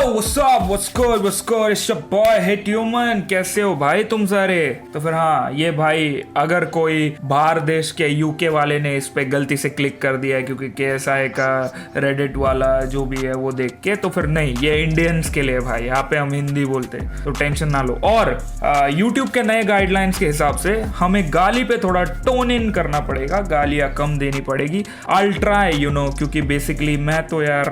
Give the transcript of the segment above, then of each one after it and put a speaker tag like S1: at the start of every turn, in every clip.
S1: What's good it's your boy hit human. कैसे हो भाई तुम सारे? तो फिर हाँ, ये भाई अगर कोई बाहर देश के यूके वाले ने इस पे गलती से क्लिक कर दिया है क्योंकि KSI का रेडिट वाला जो भी है वो देख के, तो फिर नहीं, ये इंडियंस के लिए भाई, यहाँ पे हम हिंदी बोलते हैं तो टेंशन ना लो। और यूट्यूब के नए गाइडलाइंस के हिसाब से हमें गाली पे थोड़ा टोन इन करना पड़ेगा, गालियाँ कम देनी पड़ेगी। आई ट्राई क्योंकि बेसिकली मैं तो यार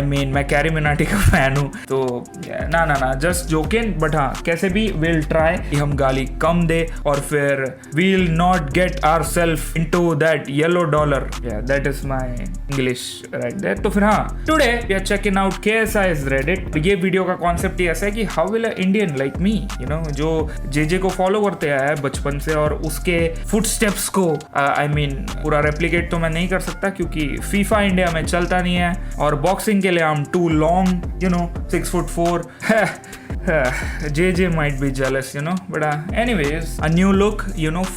S1: मैं कैरी मिनाटी का फैन हूँ, तो ना जस्ट जोकिंग, बट हाँ कैसे भी विल ट्राई कि हम गाली कम दे और फिर we'll not get ourselves into that yellow dollar. That is my English right there. तो फिर हाँ, today we are checking out KSI's Reddit. ये वीडियो का कॉन्सेप्ट ही ऐसा है कि how will a Indian like me जो JJ को फॉलो करते आया है बचपन से और उसके फुटस्टेप्स को पूरा रेप्लिकेट तो मैं नहीं कर सकता क्योंकि FIFA इंडिया में चलता नहीं है और बॉक्सिंग के लिए I am too long 6'4". JJ might be jealous, but anyways, a new look,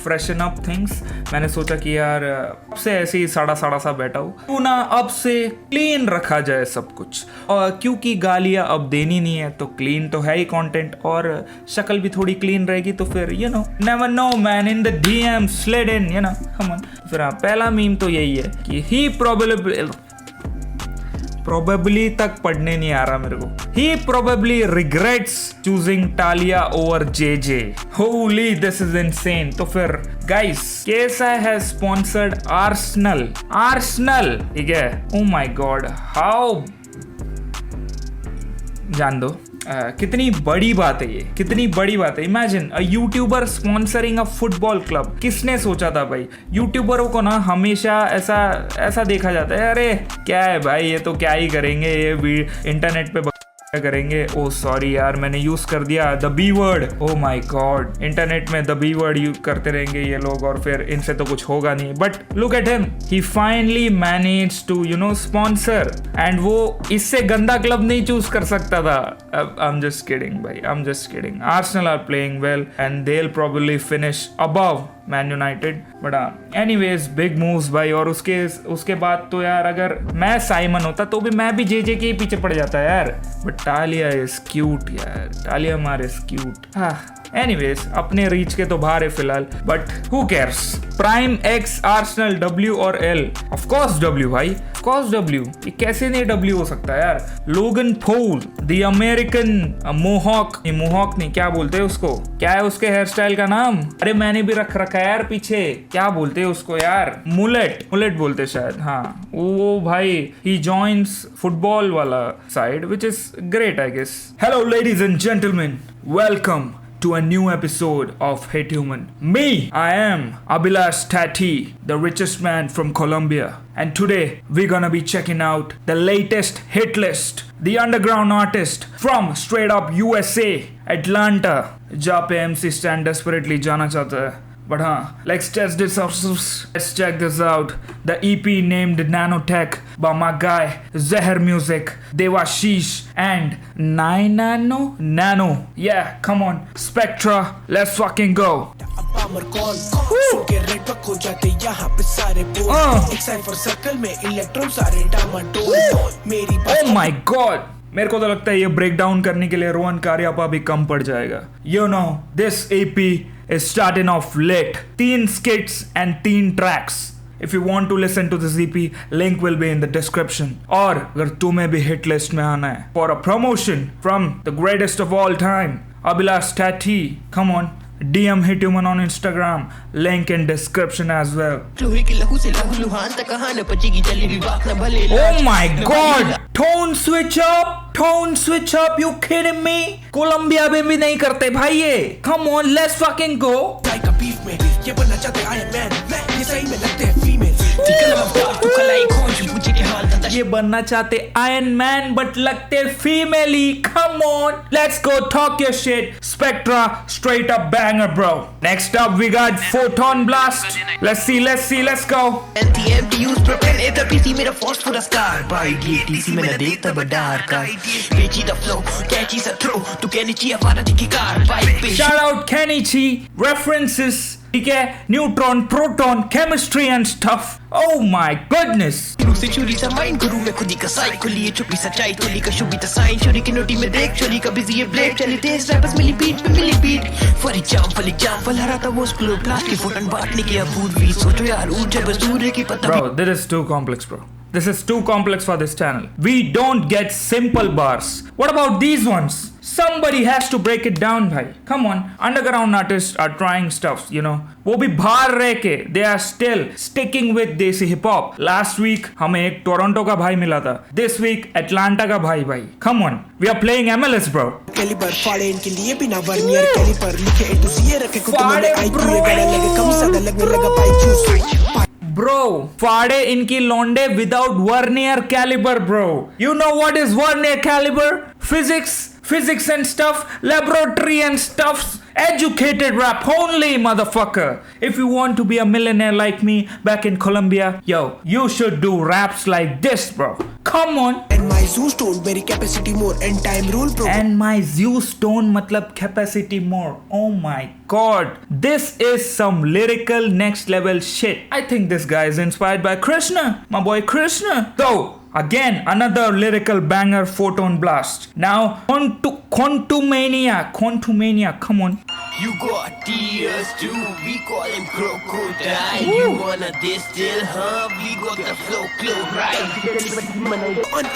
S1: freshen up things. मैंने सोचा कि यार अब से ऐसे ही साड़ा सा बैठा हूँ, क्यों ना अब से क्लीन रखा जाए सब कुछ। और क्योंकि गालियाँ अब देनी नहीं है तो क्लीन तो है ही कंटेंट, और शक्ल भी थोड़ी क्लीन रहेगी तो फिर never know man, in the DM slid in, come on। फिर पहला मीम तो यही है कि he probably तक पढ़ने नहीं आ रहा मेरे को। He probably regrets choosing Talia over JJ. Holy, this is insane. तो फिर guys, KSI has sponsored Arsenal, ठीक है? Oh my God, how? जान दो। कितनी बड़ी बात है ये, कितनी बड़ी बात है। Imagine a YouTuber sponsoring a football club. किसने सोचा था भाई? यूट्यूबरों को ना हमेशा ऐसा देखा जाता है, अरे क्या है भाई, ये तो क्या ही करेंगे, ये इंटरनेट पे करेंगे। ओ सॉरी यार, मैंने यूज कर दिया the B word. Oh my god, internet में द बी वर्ड यूज करते रहेंगे ये लोग और फिर इनसे तो कुछ होगा नहीं। But look at him, he finally manage to sponsor, and वो इससे गंदा क्लब नहीं चूज कर सकता था। आई एम जस्ट किडिंग भाई, I am just kidding. Arsenal are playing well and they will probably finish above Man United, but anyways big moves भाई। और उसके बाद तो यार अगर मैं साइमन होता तो भी मैं भी JJ के ही पीछे पड़ जाता यार। बट टालिया इज क्यूट यार, टालिया मार इज क्यूट। एनीवेज, अपने रीच के तो बाहर है फिलहाल, but who cares. Prime X Arsenal W और L, ऑफ कोर्स W भाई, ऑफ कोर्स W। ये कैसे नहीं W हो सकता यार? Logan Paul, the American mohawk नहीं, क्या बोलते हैं उसको, क्या है उसके हेयर स्टाइल का नाम? अरे मैंने भी रखा है यार पीछे, क्या बोलते हैं उसको यार? मुलेट बोलते शायद। हाँ वो भाई, ही जॉइंस फुटबॉल वाला side, which is great, I guess. Hello, ladies and gentlemen. Welcome to a new episode of Hate Human. Me, I am Abhilash Tati, the richest man from Colombia. And today, we're gonna be checking out the latest hit list. The underground artist from straight up USA, Atlanta. जहाँ पे MC Stan desperately जाना चाहता है। But let's test this out. Let's check this out. The EP named Nanotech by my guy Zehar Music, Devashish and Nano. Yeah, come on. Spectra, let's fucking go. Oh my God. मेरे को तो लगता है ये break down करने के लिए रोहन कारियापा भी कम पड़ जाएगा। This EP is starting off lit. 3 skits and 3 tracks. If you want to listen to this EP, link will be in the description. और अगर तुम्हें भी हिट लिस्ट में आना है for a promotion from the greatest of all time, Abhilash Tati, come on. DM Hate Human on Instagram, link in description as well. Oh my God! Tone switch up, you kidding me? Colombia में भी नहीं करते भाई ये। Come on, let's fucking go. ये बनना चाहते iron man but लगते फीमेली। Come on, let's go talk your shit. Spectra, straight up banger bro. Next up we got Photon Blast. Let's see, let's go.
S2: NTMTU's prepare it up, PC मेरा force for the star. By DTC में न देखता बडार का। Catchy the flow, catchy the throw. तू Kenichi हमारा दिखी car.
S1: Shout out Kenichi. References ठीक है, neutron, proton, chemistry and stuff. Oh my goodness.
S2: शुरू से चोरी सा माइंड गुरु में खुदी का साइक खुली है छुपी सच्चाई चोली का शुभी था साइन चोरी की नोटी में देख चोरी का बिजी है ब्लेड चली तेज रैपर्स मिली बीट पे मिली बीट फली जाम फल हरा था वो स्क्लो प्लास्ट की फोटन बांटने की अबूद भी सोचो यार ऊंचे बस दूर की पता.
S1: Bro, this is too complex, bro. This is too complex for this channel. We don't get simple bars. What about these ones? Somebody has to break it down, bhai. Come on. Underground artists are trying stuff, you know. वो भी बाहर रह के they are still sticking with देसी hip hop. Last week हमें एक Toronto का भाई मिला था. This week Atlanta का भाई. Come on. We are playing MLS, bro.
S3: Calibre फाड़े इनके लिए बिना वर्नियर कैलिपर लिखे ए टू सी रखे कुछ मैंने आई टू ये गाना लगे कम सा लगने लगा पाई चूस.
S1: Bro, फाड़े इनकी लौंडे without vernier caliber, bro. You know what is vernier caliber? Physics and stuff, laboratory and stuffs. Educated rap only, motherfucker. If you want to be a millionaire like me back in Colombia, yo, you should do raps like this, bro. Come on.
S3: And my Zeus told very capacity more and time rule bro.
S1: And my Zeus tone matlab capacity more. Oh my god. This is some lyrical next level shit. I think this guy is inspired by Krishna. My boy Krishna. So, again, another lyrical banger, Photon Blast. Now, Quantumania, come on.
S2: You got tears too, we call him crocodile. You wanna distill, huh? We got the flow, right?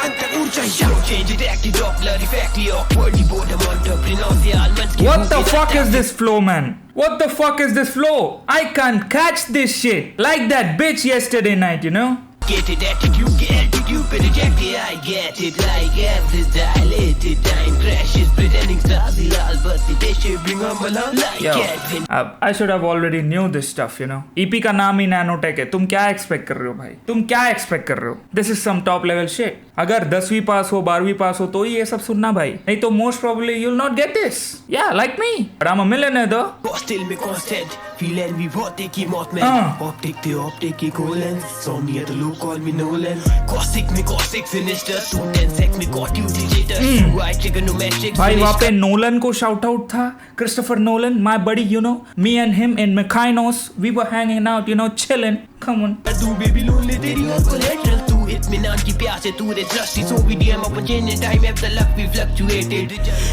S3: अंतर ऊर्जा या
S2: Change it, act it up, bloody factory, awkwardly boredom on top, pronounce the almonds.
S1: What the fuck is this flow, man? What the fuck is this flow? I can't catch this shit. Like that bitch yesterday night, you know?
S2: Get it, attitude, get altitude, but reject it, I get it. Like every dilated time crashes, pretending stars lal, but the dish bring on malal like
S1: Yo,
S2: Calvin.
S1: I should have already knew this stuff, you know. EP का नाम ही nanotech है. तुम क्या expect कर रहे हो भाई? तुम क्या एक्सपेक्ट कर रहे हो? This is some top level shit. अगर 10वीं पास हो 12वीं पास हो तो ही ये सब सुनना भाई. नहीं तो most probably you'll not get this. Yeah, like me. But I'm a millionaire though.
S2: Still me constant, feel envy, what they keep out man. Optic the optic की colon, Sony the low call me Nolan. Caustic, finished us, 210 sex me got you digital. I trigonometric.
S1: भाई वहाँ पे Nolan को shout out था. Christopher Nolan, my buddy, you know. Me and him in Mykonos, we were hanging out, you know, chilling. Come on.
S2: तू baby lonely तेरी और collateral तू इत्मीनान की प्यास है तू रे trusty so we DM up again in time after luck we fluctuated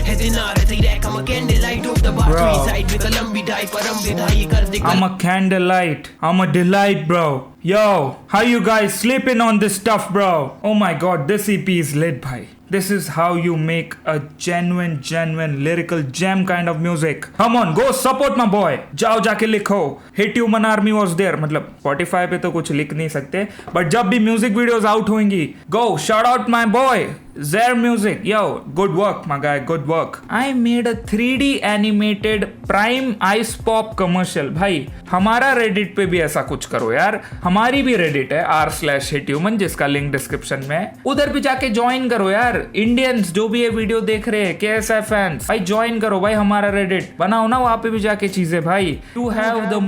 S2: heading out at the rack I'm a candlelight of the bar
S1: Bro.
S2: side with a lumby die पर हम विधाई कर दे
S1: I'm a candlelight. I'm a delight, bro. Yo, how you guys sleeping on this stuff, bro? Oh my god, this EP is lit, bhai. This is how you make a genuine lyrical gem kind of music. Come on, go support my boy. जाओ जाके लिखो. Hit Human Army was there. मतलब Spotify पे तो कुछ लिख नहीं सकते. But जब भी music videos out होंगी, go shout out my boy. Zare Music, yo, good work, my guy, good work. I made a 3D animated Prime Ice Pop commercial. भाई हमारा Reddit पे भी ऐसा कुछ करो यार. हमारी भी Reddit है r/hithuman जिसका लिंक डिस्क्रिप्शन में है. उधर भी जाके ज्वाइन करो यार. इंडियंस जो भी ये वीडियो देख रहे हैं KSI फैंस भाई ज्वाइन करो भाई हमारा Reddit. बनाओ ना वहाँ पे भी जाके चीजें भाई. To have the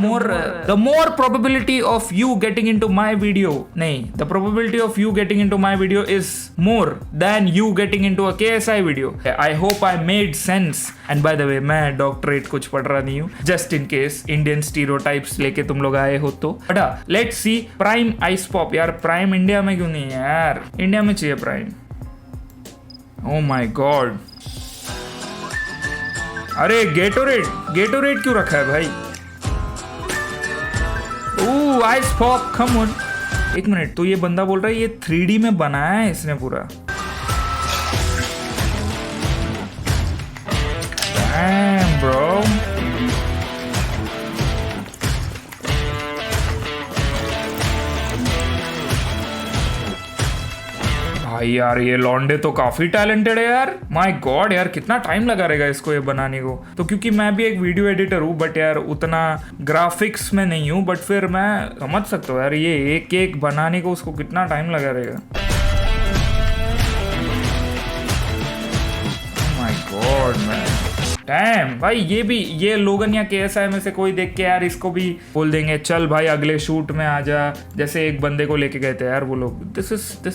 S1: more probability of you getting into my video. नहीं, the probability of you getting into my video is more than you getting into a KSI video. I hope I made sense. And by the way, मैं doctorate कुछ पढ़ रहा नहीं हूँ. Just in case Indian stereotypes लेके तुम लोग आए हो तो. बड़ा let's see Prime Ice Pop. यार Prime इंडिया में क्यों नहीं है यार? इंडिया में चाहिए Prime. Oh my God. अरे Gatorade क्यों रखा है भाई? Ooh, Ice Pop, come on. एक मिनट, तो ये बंदा बोल रहा है ये 3D में बनाया है इसने पूरा. Damn, bro. भाई यार ये लॉन्डे तो काफी टैलेंटेड है यार. माय गॉड यार कितना टाइम लगा रहेगा इसको ये बनाने को. तो क्योंकि मैं भी एक वीडियो एडिटर हूँ बट यार उतना ग्राफिक्स में नहीं हूँ. बट फिर मैं समझ सकता हूँ यार ये एक बनाने को उसको कितना टाइम लगा रहेगा. My God man. डैम भाई ये लोगन या KSI में से कोई देख के यार इसको भी बोल देंगे चल भाई अगले शूट में आ जा. जैसे एक बंदे को लेके गए थे यार वो लोग. दिस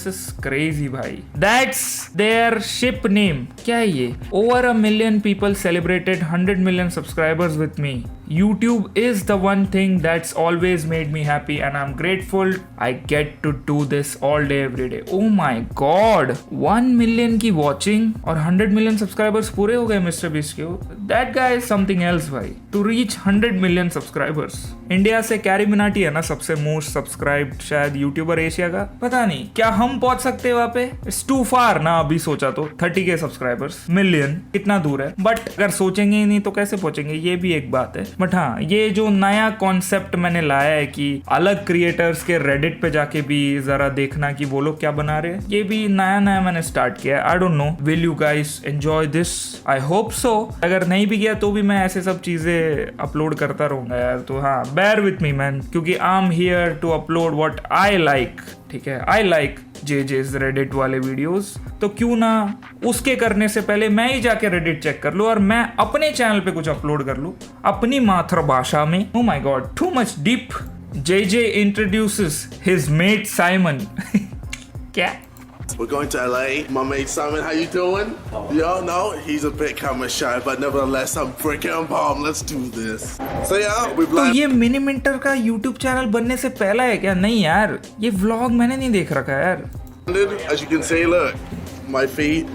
S1: इज क्रेजी भाई. That's their ship name. क्या है ये? Over 1 million people celebrated 100 million subscribers with me. YouTube is the one thing that's always made me happy and I'm grateful I get to do this all day every day. Oh my god, 1 million की watching और 100 million subscribers पूरे हो गए mister beast के. That guy is something else भाई. To reach 100 million subscribers. India से carry Minati है ना सबसे मोस्ट सब्सक्राइब्ड शायद यूट्यूबर एशिया का. पता नहीं क्या हम पहुंच सकते हैं वहां पे. It's too far ना अभी सोचा तो 30K सब्सक्राइबर्स मिलियन कितना दूर है. बट अगर सोचेंगे ही नहीं तो कैसे पहुंचेंगे, ये भी एक बात है. बट हाँ, ये जो नया कॉन्सेप्ट मैंने लाया है कि अलग क्रिएटर्स के रेडिट पे जाके भी जरा देखना कि वो लोग क्या बना रहे हैं, ये भी नया नया मैंने स्टार्ट किया है. I don't know will you guys enjoy this. I hope so. अगर नहीं भी गया तो भी मैं ऐसे सब चीजें अपलोड करता रहूंगा यार. तो हाँ, bear with me man, क्योंकि I am here to upload what I like. ठीक है, आई लाइक जेजेस रेडिट वाले वीडियोस. तो क्यों ना उसके करने से पहले मैं ही जाके रेडिट चेक कर लूं और मैं अपने चैनल पे कुछ अपलोड कर लूं अपनी मातृभाषा में. ओ my God, too much deep. JJ introduces his met Simon. क्या?
S4: We're going to LA. My mate Simon, how you doing? Yo, no, he's a bit camera shy, but nevertheless, I'm freaking pumped. Let's do this. So yeah, we've
S1: तो ये mini mentor का YouTube channel बनने से पहला है क्या? नहीं यार, ये व्लॉग मैंने नहीं देख रखा यार.
S4: landed. As you can see, look, my feet.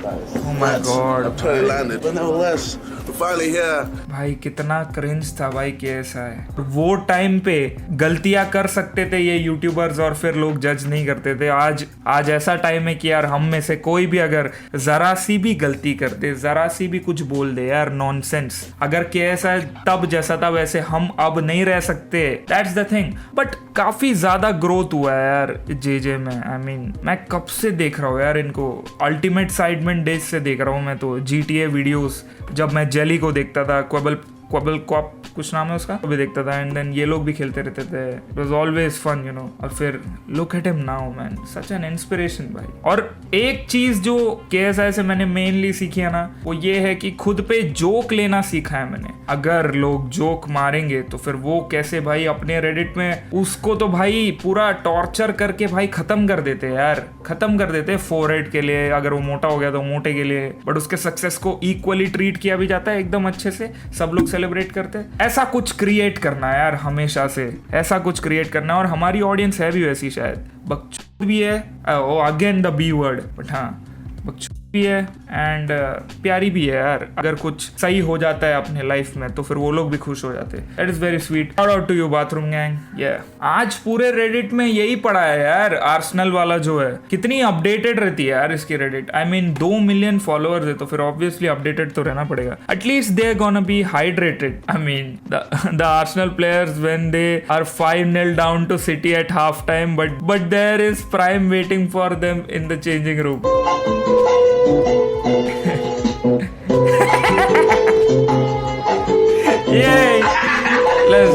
S1: Oh my god.
S4: I'm totally landed, but nevertheless, we're finally here.
S1: भाई कितना क्रिंज था भाई, कैसा है. वो टाइम पे गलतियां कर सकते थे ये यूट्यूबर्स और फिर लोग जज नहीं करते थे. आज ऐसा टाइम है कि यार हम में से कोई भी अगर जरा सी भी गलती कर दे, जरा सी भी कुछ बोल दे यार, नॉनसेंस. अगर कैसा है तब जैसा था वैसे हम अब नहीं रह सकते. That's the thing. बट काफी ज्यादा ग्रोथ हुआ है यार जेजे में. आई मीन मैं कब से देख रहा हूँ यार इनको. अल्टीमेट साइडमेंट डेज से देख रहा हूँ मैं तो. GTA वीडियोस जब मैं जेली को देखता था, क्वबल कॉप कुछ नाम है उसका, अभी देखता था. एंड देन ये लोग भी खेलते रहते थे. It was always fun you know. और फिर look at him now man, such an inspiration भाई. और एक चीज जो KSI से मैंने मेनली सीखी है ना, वो ये है कि खुद पे जोक लेना सीखा है मैंने. अगर लोग जोक मारेंगे तो फिर वो कैसे भाई अपने रेडिट में उसको तो भाई पूरा टॉर्चर करके भाई खत्म कर देते यार. खत्म कर देते फोरहेड के लिए. अगर वो मोटा हो गया तो मोटे के लिए. बट उसके सक्सेस को इक्वली ट्रीट किया भी जाता है एकदम अच्छे से. सब लोग सेलिब्रेट करते हैं. ऐसा कुछ क्रिएट करना है यार हमेशा से. ऐसा कुछ क्रिएट करना है. और हमारी ऑडियंस है भी वैसी शायद. बकचोद भी है, again the B word. But हाँ, बकचोद भी है एंड प्यारी भी है यार. अगर कुछ सही हो जाता है अपने लाइफ में तो फिर वो लोग भी खुश हो जाते हैं. That is very sweet. Shout out to you bathroom gang. आज पूरे रेडिट में यही पड़ा है यार. आर्सेनल वाला जो है कितनी अपडेटेड रहती है यार इसकी Reddit. I mean 2 million followers है तो फिर ऑब्वियसली अपडेटेड तो रहना पड़ेगा. At least they are gonna be hydrated. I mean the Arsenal players when they are 5-0 down to City at half time, but there is Prime waiting for them in the changing room. Yay! Let's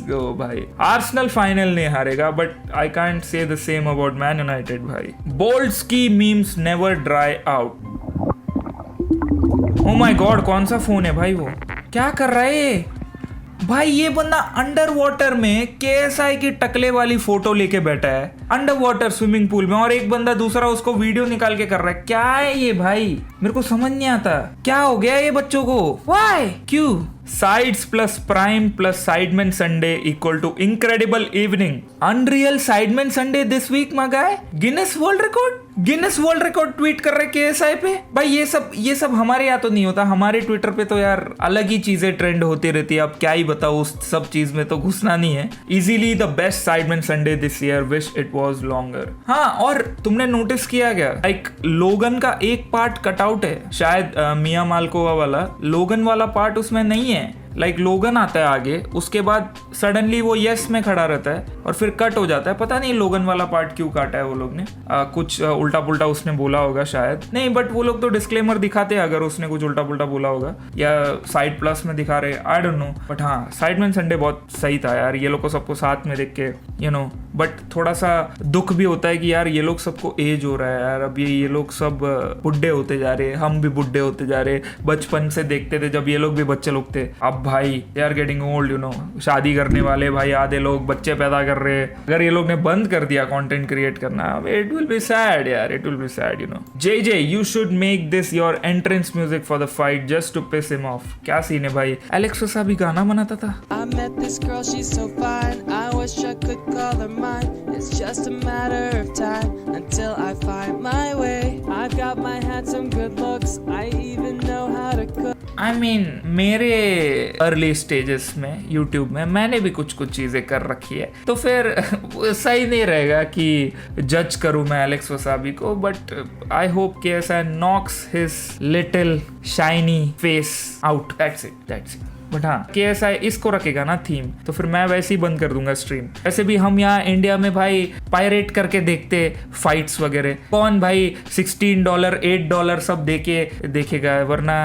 S1: go भाई. Arsenal final नहीं हारेगा but I can't say the same about Man United भाई. Bolts की memes never dry out. O my God, कौन सा phone है भाई? वो क्या कर रहा है ये भाई? ये बंदा अंडर वाटर में KSI की टकले वाली फोटो लेके बैठा है अंडर वाटर स्विमिंग पूल में, और एक बंदा दूसरा उसको वीडियो निकाल के कर रहा है. क्या है ये भाई? मेरे को समझ नहीं आता क्या हो गया ये बच्चों को. व्हाई? क्यों? Sides plus Prime plus Sidemen Sunday equal to incredible evening. Unreal Sidemen Sunday this week ma guy. Guinness world record tweet कर रहे KSI पे भाई. ये सब हमारे यहाँ तो नहीं होता. हमारे ट्विटर पे तो यार अलग ही चीजें ट्रेंड होती रहती है. अब क्या ही बताओ, उस सब चीज में तो घुसना नहीं है. Easily the best Sidemen Sunday this year. Wish it was longer. हाँ, और तुमने नोटिस किया क्या लाइक लोगन का एक पार्ट कट आउट है शायद. मिया माल्कोवा वाला लोगन वाला पार्ट उसमें नहीं है. लाइक लोगन आता है आगे, उसके बाद सडनली वो यस में खड़ा रहता है और फिर कट हो जाता है. पता नहीं लोगन वाला पार्ट क्यों काटा है वो लोग ने. कुछ उल्टा पुल्टा उसने बोला होगा शायद. नहीं, बट वो लोग तो डिस्क्लेमर दिखाते हैं अगर उसने कुछ उल्टा पुल्टा बोला होगा, या साइड प्लस में दिखा रहे. I don't know. बट हाँ, साइडमैन संडे बहुत सही था यार. ये लोग को सबको साथ में देख के यू नो. बट थोड़ा सा दुख भी होता है कि यार ये लोग सबको एज हो रहा है यार. अब ये लोग सब बुढ़े होते जा रहे हैं. हम भी बुढ़े होते जा रहे. बचपन से देखते थे जब ये लोग भी बच्चे लोग थे. अब अब भाई they are getting old, you know, शादी करने वाले भाई, आधे लोग बच्चे पैदा कर रहे हैं। अगर ये लोग ने बंद कर दिया कंटेंट क्रिएट करना, इट विल बी सैड यार, it will be sad, you know. J you should make this your entrance music for the fight just to piss him off. क्या सीन है भाई, एलेक्स वसा भी गाना बनाता था।
S5: I met this girl, she's so fine. I wish I could call her mine. It's just a matter of time until I find my way. I've got my handsome good looks. I even know how to cook.
S1: I mean, मेरे early stages में YouTube में मैंने भी कुछ कुछ चीज़ें कर रखी है, तो फिर सही नहीं रहेगा कि जज करूँ मैं एलेक्स वसाबी को। बट आई होप कि ऐसा knocks his little shiny face out, that's it. But हाँ, KSI इसको रखेगा ना थीम, तो फिर मैं वैसे ही बंद कर दूंगा स्ट्रीम। वैसे भी हम यहाँ इंडिया में भाई पायरेट करके देखते फाइट्स वगैरह, कौन भाई $16 $8 सब देखेगा, वरना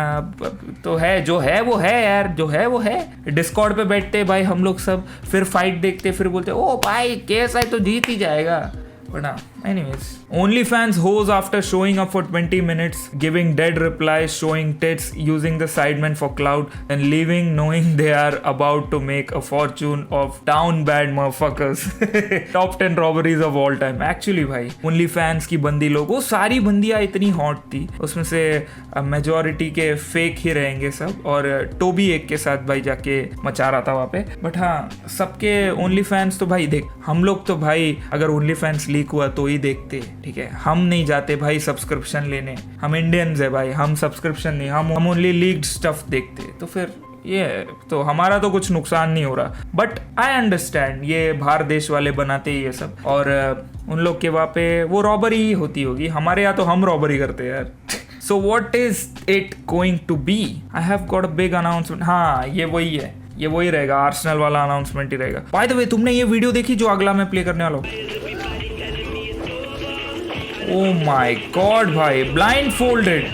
S1: तो है जो है वो है यार, जो है वो है। डिस्कॉर्ड पे बैठते भाई हम लोग सब, फिर फाइट देखते, फिर बोलते ओ भाई KSI तो जीत ही जाएगा। But anyways, OnlyFans hoes after showing up for 20 minutes, giving dead replies, showing tits, using the sidemen for clout, and leaving knowing they are about to make a fortune of down bad motherfuckers. Top 10 robberies of all time. Actually भाई, OnlyFans की बंदी लोग, वो सारी बंदियाँ इतनी hot थी, उसमें से मेजॉरिटी के फेक ही रहेंगे सब, और टोबी एक के साथ भाई जाके मचा रहा था वहाँ पे। बट हाँ, सबके OnlyFans तो भाई देख, हम लोग तो भाई अगर OnlyFans लीक हुआ तो ही देखते, ठीक है, हम नहीं जाते भाई सब्सक्रिप्शन लेने, हम इंडियंस है भाई, हम सब्सक्रिप्शन नहीं, हम ओनली लीक्ड स्टफ देखते, तो फिर ये तो हमारा तो कुछ नुकसान नहीं हो रहा। बट आई अंडरस्टैंड, ये बाहर देश वाले बनाते ही ये सब, और उन लोग के वहाँ पे वो रॉबरी ही होती होगी, हमारे यहाँ तो हम रॉबरी करते हैं यार। So what is it going to be? I have got a big announcement. हाँ, ये वही है, ये वही रहेगा, आर्सेनल वाला अनाउंसमेंट ही रहेगा। बाय द वे, तुमने ये वीडियो देखी जो अगला मैं प्ले करने वाला हूँ? Oh my God भाई, blindfolded.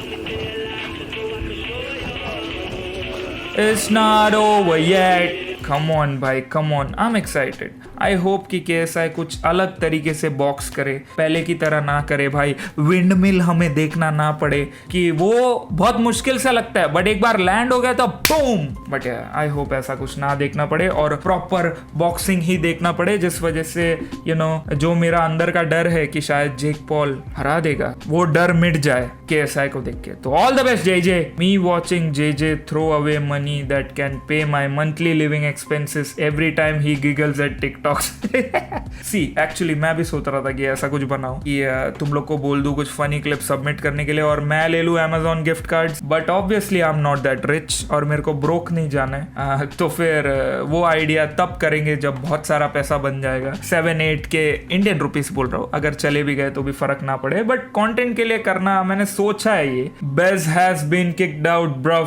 S1: It's not over yet. Come on भाई, come on. I'm excited. I hope कि KSI कुछ अलग तरीके से बॉक्स करे, पहले की तरह ना करे भाई, विंड मिल हमें देखना ना पड़े, कि वो बहुत मुश्किल सा लगता है बट एक बार लैंड हो गया तो बूम। बट आई होप ऐसा कुछ ना देखना पड़े और प्रॉपर बॉक्सिंग ही देखना पड़े, जिस वजह से यू नो जो मेरा अंदर का डर है कि शायद जेक पॉल हरा देगा, वो डर मिट जाए KSI को देख के। तो all the best JJ। Me watching JJ throw away money that can pay my monthly living expenses every time he giggles at TikTok. See actually मैं भी सोच रहा था कि ऐसा कुछ बनाऊं कि तुम लोग को बोल दूं कुछ फनी क्लिप सबमिट करने के लिए और मैं ले लूं Amazon gift cards, but obviously I am not that rich और मेरे को ब्रोक नहीं जाना है। तो फिर वो आइडिया तब करेंगे जब बहुत सारा पैसा बन जाएगा, 7-8 के इंडियन रुपीस बोल रहा हूँ, अगर चले भी गए तो भी फर्क ना पड़े, बट कंटेंट के लिए करना मैंने सोचा है। ये बेज has been kicked out bro,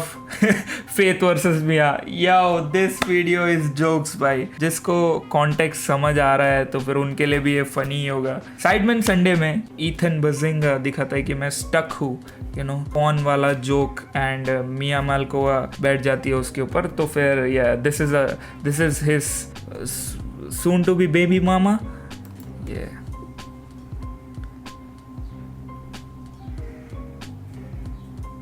S1: Faith versus Mia. Yo this video is jokes भाई, जिसको कॉन्टेक्स्ट समझ आ रहा है तो फिर उनके लिए भी ये फनी होगा। साइडमैन संडे में ईथन बजिंगा दिखाता है कि मैं स्टक हूँ, यू नो, पॉन वाला जोक, एंड मिया माल्कोवा बैठ जाती है उसके ऊपर, तो फिर yeah this is his soon to be baby mama.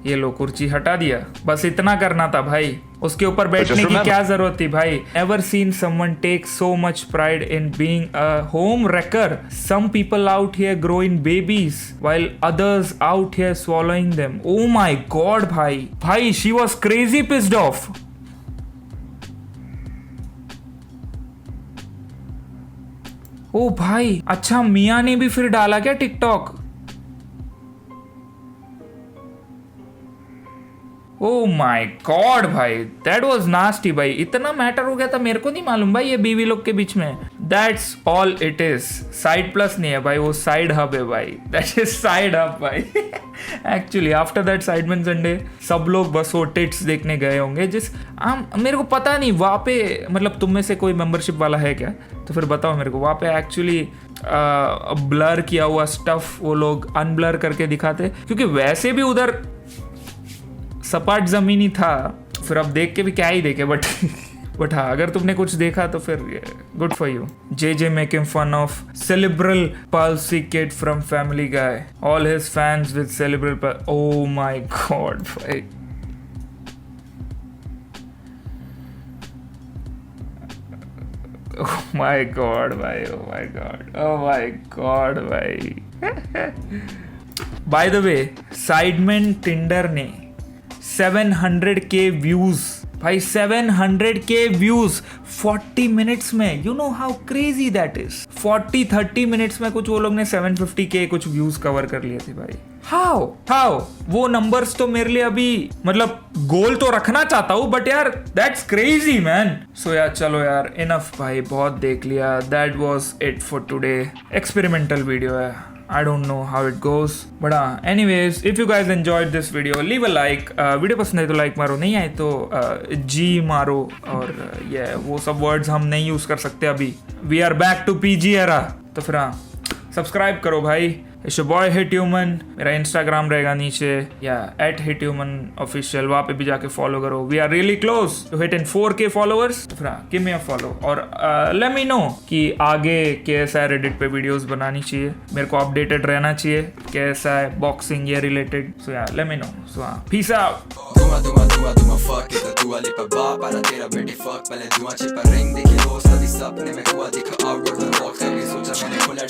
S1: ये लो कुर्सी हटा दिया, बस इतना करना था भाई, उसके ऊपर बैठने की क्या जरूरत थी भाई। Ever seen someone take so much pride in being a home wrecker? Some people out here growing babies while others out here swallowing them. Oh my God भाई, she was crazy pissed off. ओ भाई, अच्छा मिया ने भी फिर डाला क्या TikTok? O my God भाई, that was nasty भाई, इतना मैटर हो गया था, मेरे को नहीं मालूम भाई ये बीवी लोग के बीच में। That's all it is. Side plus नहीं है भाई, वो साइड हब है भाई, दैट इज साइड हब भाई। Actually after that Sidemen Sunday सब लोग बस वो टिट्स देखने गए होंगे, मेरे को पता नहीं वहाँ पे, मतलब तुम में से कोई मेंबरशिप वाला है क्या, तो फिर बताओ मेरे को। वहाँ पे एक्चुअली ब्लर किया हुआ स्टफ वो लोग अनब्लर करके दिखाते, क्योंकि वैसे भी उधर सपाट जमीन ही था, फिर अब देख के भी क्या ही देखे, बट हाँ, अगर तुमने कुछ देखा तो फिर good for you. JJ making fun of cerebral palsy kid from Family Guy, all his fans with cerebral palsy। Oh my God भाई, माय गॉड भाई, oh my God, oh my God भाई। By the way, Sidemen Tinder ने 700K views भाई, 700K views 40 minutes में। You know how crazy that is. 30 minutes में कुछ वो लोग ने 750K कुछ व्यूज कवर कर लिए थे भाई। हाउ वो नंबर्स तो मेरे लिए अभी मतलब गोल तो रखना चाहता हूँ, बट यार दैट्स क्रेजी मैन। सो यार चलो यार, इनफ भाई, बहुत देख लिया। That was it for today. Experimental video है, I don't know how it goes, but anyways, if you guys enjoyed this video, leave a like. Video पसंद है तो लाइक मारो, नहीं आए तो जी मारो। और ये वो सब वर्ड्स हम नहीं यूज कर सकते अभी। We are back to PG era, तो फिर सब्सक्राइब करो भाई। It's your boy hit human. मेरा इंस्टाग्राम रहेगा नीचे, या @hithumanofficial, वहाँ पे भी जाके फॉलो करो। We are really close to hit in 4K followers, तो फिर गिव मी अ फॉलो। और लेट मी नो कि आगे कैसा है, रेडिट पे वीडियोस बनानी चाहिए, मेरे को अपडेटेड रहना चाहिए कैसा है बॉक्सिंग ये रिलेटेड। सो या लेट मी नो। सो पीस आउट।
S6: धुआं fuck it, Dua Lipa बाप आला तेरा बेटे fuck, पहले धुआं छिपा रिंग देखी रोज, सभी सपने में हुआ दिखा आउटडोर में वॉक, कभी सोचा मैंने खोला